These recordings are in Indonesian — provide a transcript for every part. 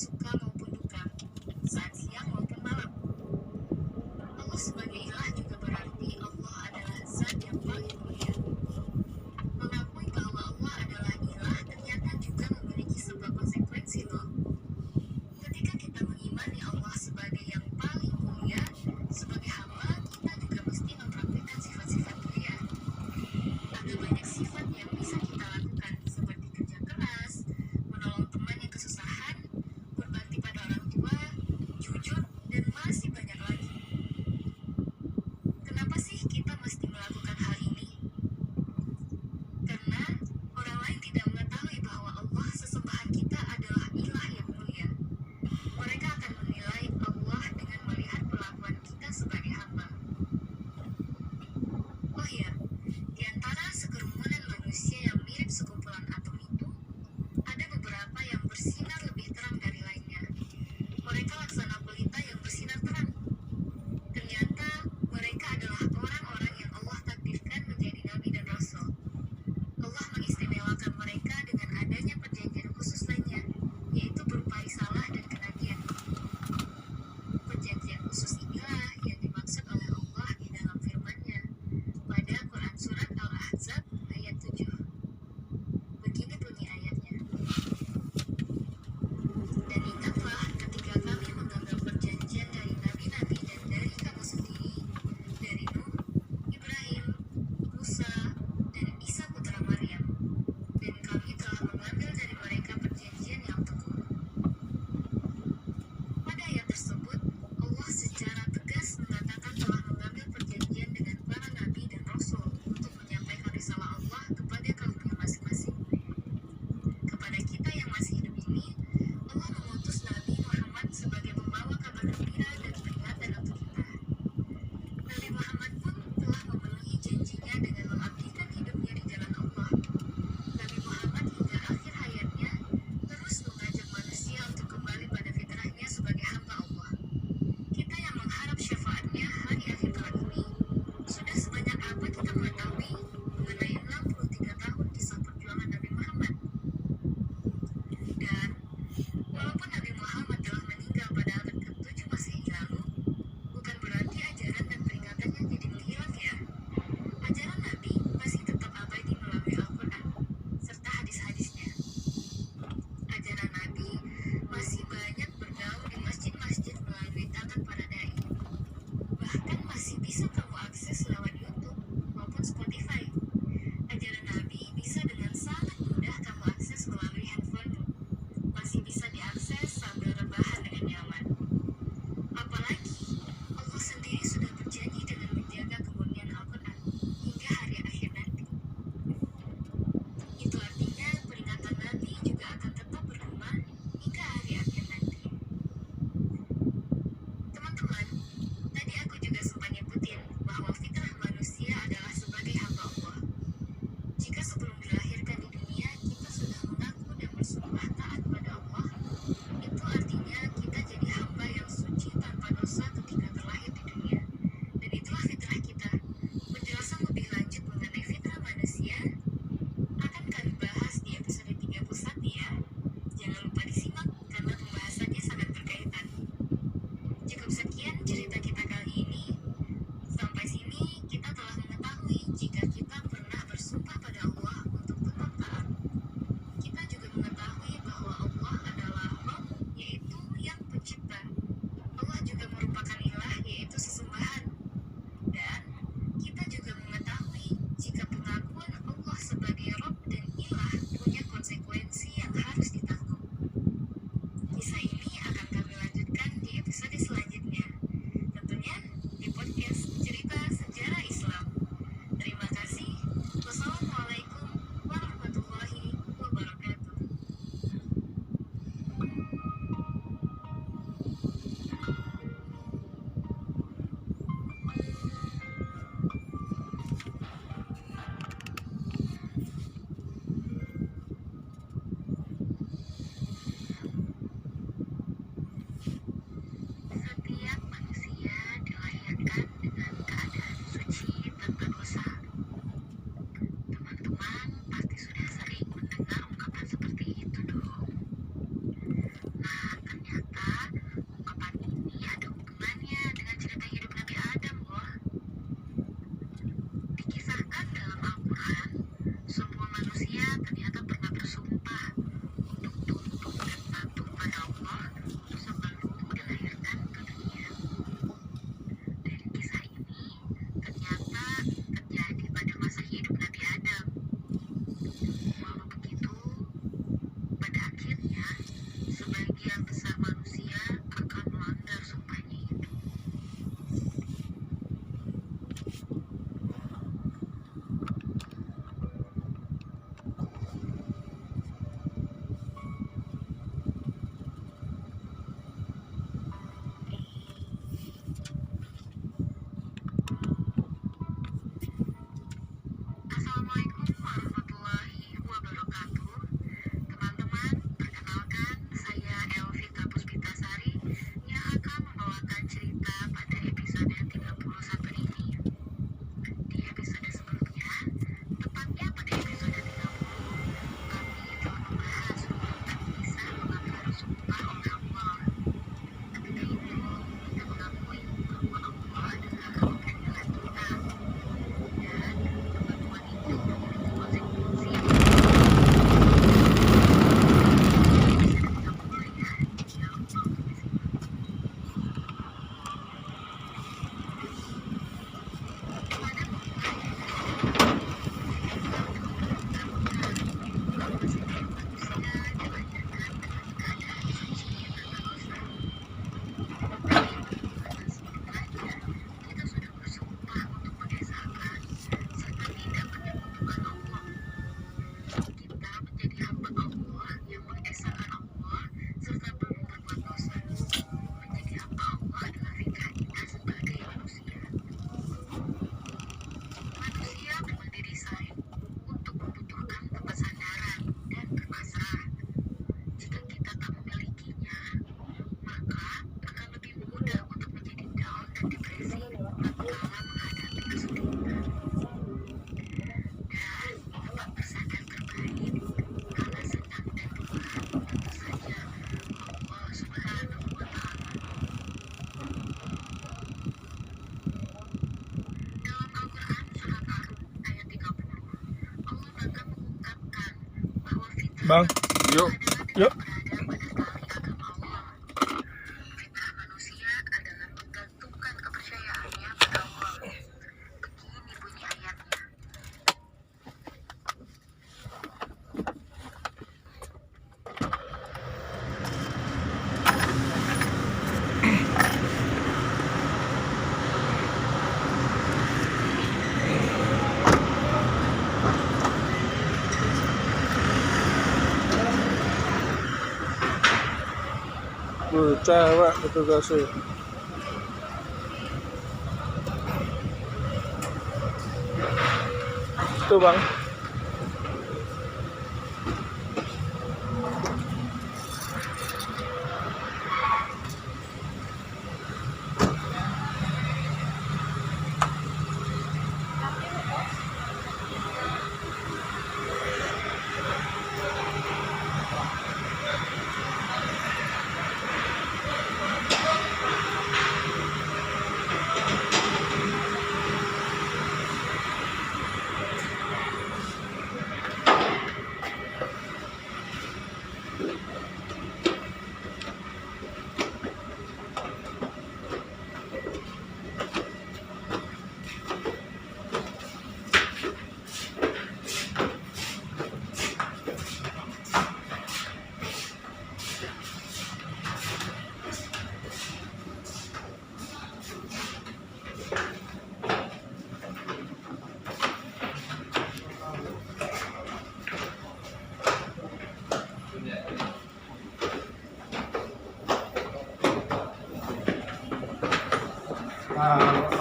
suka maupun duka, saat siang maupun malam. Allah sebagai ilah juga berarti Allah adalah zat yang paling mulia. Mengakui bahwa Allah adalah ilah ternyata juga memiliki sebuah konsekuensi loh. Ketika kita mengimani Allah sebagai yang paling mulia, sebagai hamba kita juga mesti mempraktikkan sifat-sifat mulia. Ada banyak sifat yang bisa kita lakukan, seperti kerja keras, menolong teman yang kesusahan, berbakti pada sebagian besar manusia akan melanggar sumpahnya itu. Assalamualaikum warahmatullahi wabarakatuh. Teman-teman, perkenalkan saya Elvita Puspitasari yang akan membawakan cerita pada episode 31 ini. Di episode sebelumnya, tepatnya pada episode 30, kami telah membahas tentang bisa melanggar sumpah oleh Allah. Ketika itu, kita mengakui bahwa Allah adalah Rabb andalan kita. Dan kepatuhan itu memiliki konsekuensi yang bisa kita mulai ya. Ya Allah, pada bahwa setiap manusia dilahirkan dengan keadaan suci tanpa dosa. Tapi bagaimana sebenarnya kita sudah bersumpah untuk mengesahkan serta tidak menyekutukan Allah. Kita menjadi hamba Allah yang mengesahkan Allah serta belum berbuat dosa. Menjadi hamba Allah adalah fitrah kita sebagai manusia. Manusia memang didesain untuk membutuhkan tempat sandaran dan berpasrah. Jika kita tak memilikinya, maka akan lebih mudah untuk menjadi down dan depresi tatkala menghadapi kesulitan. Dan tempat bersandar terbaik kala senang dan duka tentu saja Allah Subhanahu wa Ta'ala. Dalam Al-Quran surat Ar-Rum ayat 30, Allah bahkan mengungkapkan bahwa fitrah Bang, manusia yuk, adalah yuk. tidak berada pada tali agama Allah. Fitrah manusia adalah menggantungkan kepercayaannya pada Allah. Begini bunyi ayatnya. Cewek betul gak sih? Itu bang.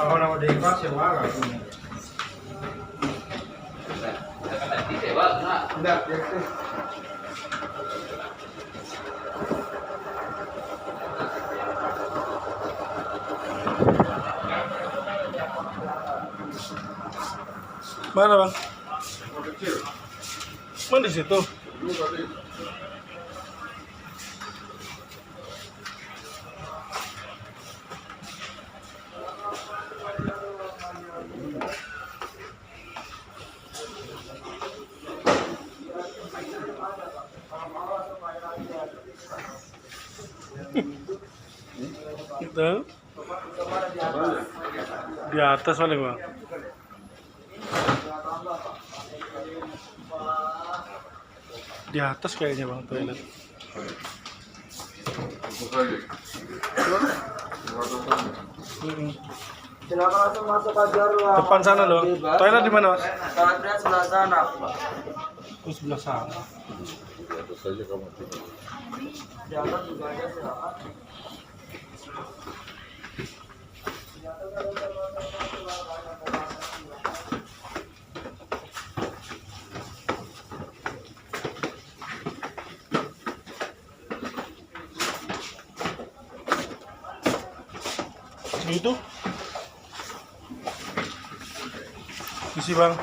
Kalau nama Dewa sewa nggak punya? Enggak, ya. Mana bang? Kecil. Mana di situ? Dulu tadi. Itu di atas paling bang. Di atas kayaknya bang toilet. Bukali. Mm-mm. Silakan langsung masuk aja ruang. Depan sana loh. Bebas. Toilet di mana, Mas? Toiletnya sebelah sana. Oh, sebelah sana. Itu saja kamu tinggal. Di atas juga ada, silakan. Itu. Isi, Bang.